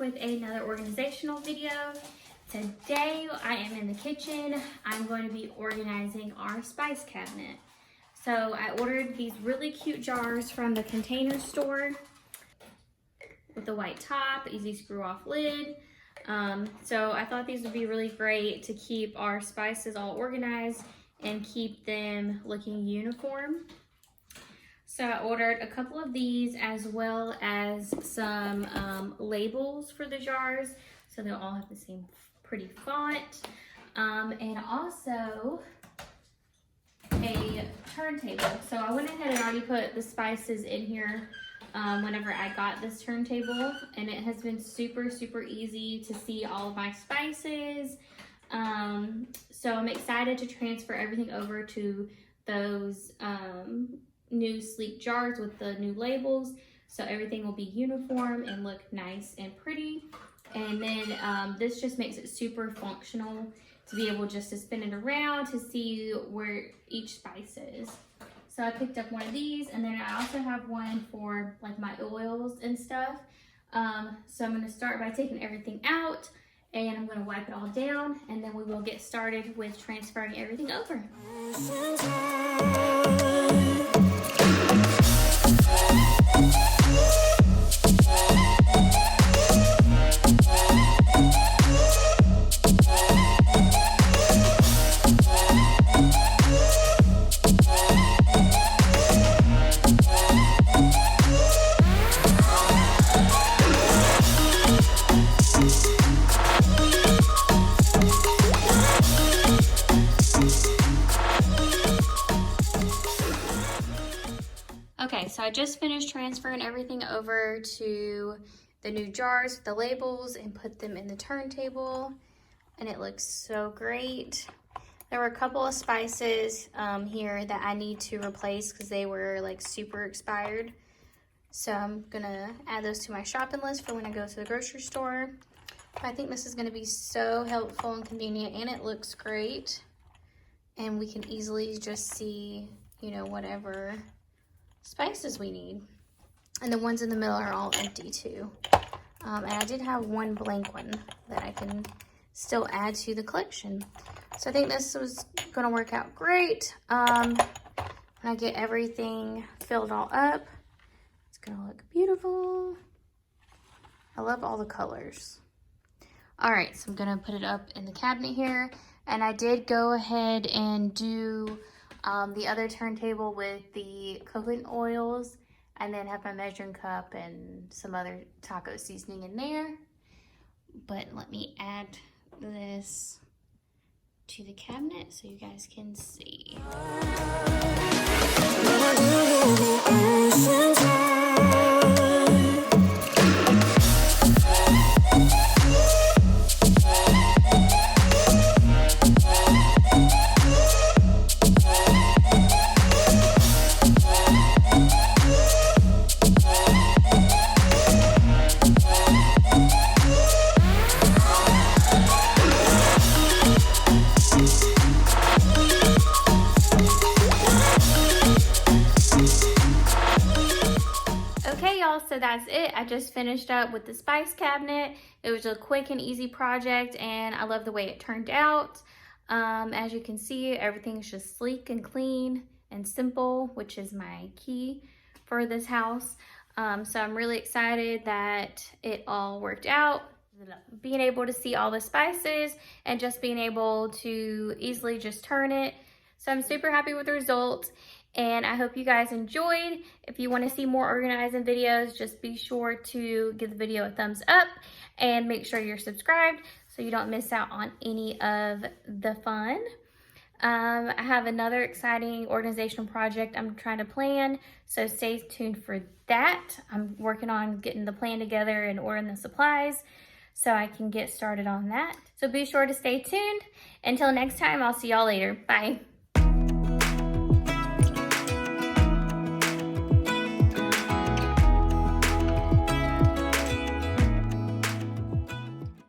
with another organizational video. Today I am in the kitchen. I'm going to be organizing our spice cabinet. So I ordered these really cute jars from the Container Store with the white top, easy screw off lid. So I thought these would be really great to keep our spices all organized and keep them looking uniform. So I ordered a couple of these as well as some labels for the jars so they'll all have the same pretty font. And also a turntable. So I went ahead and already put the spices in here whenever I got this turntable, and it has been super easy to see all of my spices. So I'm excited to transfer everything over to those new sleek jars with the new labels, so everything will be uniform and look nice and pretty. And then this just makes it super functional to be able just to spin it around to see where each spice is. So I picked up one of these, and then I also have one for like my oils and stuff. So I'm going to start by taking everything out, and I'm going to wipe it all down, and then we will get started with transferring everything over. Okay, so I just finished transferring everything over to the new jars with the labels and put them in the turntable, and it looks so great. There were a couple of spices here that I need to replace because they were like super expired. So I'm gonna add those to my shopping list for when I go to the grocery store. But I think this is gonna be so helpful and convenient, and it looks great. And we can easily just see, you know, whatever spices we need. And the ones in the middle are all empty too. And I did have one blank one that I can still add to the collection. So I think this was gonna work out great. When I get everything filled all up, it's gonna look beautiful. I love all the colors. All right, so I'm gonna put it up in the cabinet here. And I did go ahead and do the other turntable with the coconut oils, and then have my measuring cup and some other taco seasoning in there. But let me add this to the cabinet so you guys can see. Okay, y'all, so that's it. I just finished up with the spice cabinet. It was a quick and easy project, and I love the way it turned out. As you can see, everything's just sleek and clean and simple, which is my key for this house. So I'm really excited that it all worked out. Being able to see all the spices and just being able to easily just turn it. So I'm super happy with the results, and I hope you guys enjoyed. If you want to see more organizing videos, just be sure to give the video a thumbs up and make sure you're subscribed so you don't miss out on any of the fun. I have another exciting organizational project I'm trying to plan, so stay tuned for that. I'm working on getting the plan together and ordering the supplies so I can get started on that. So be sure to stay tuned. Until next time, I'll see y'all later. Bye.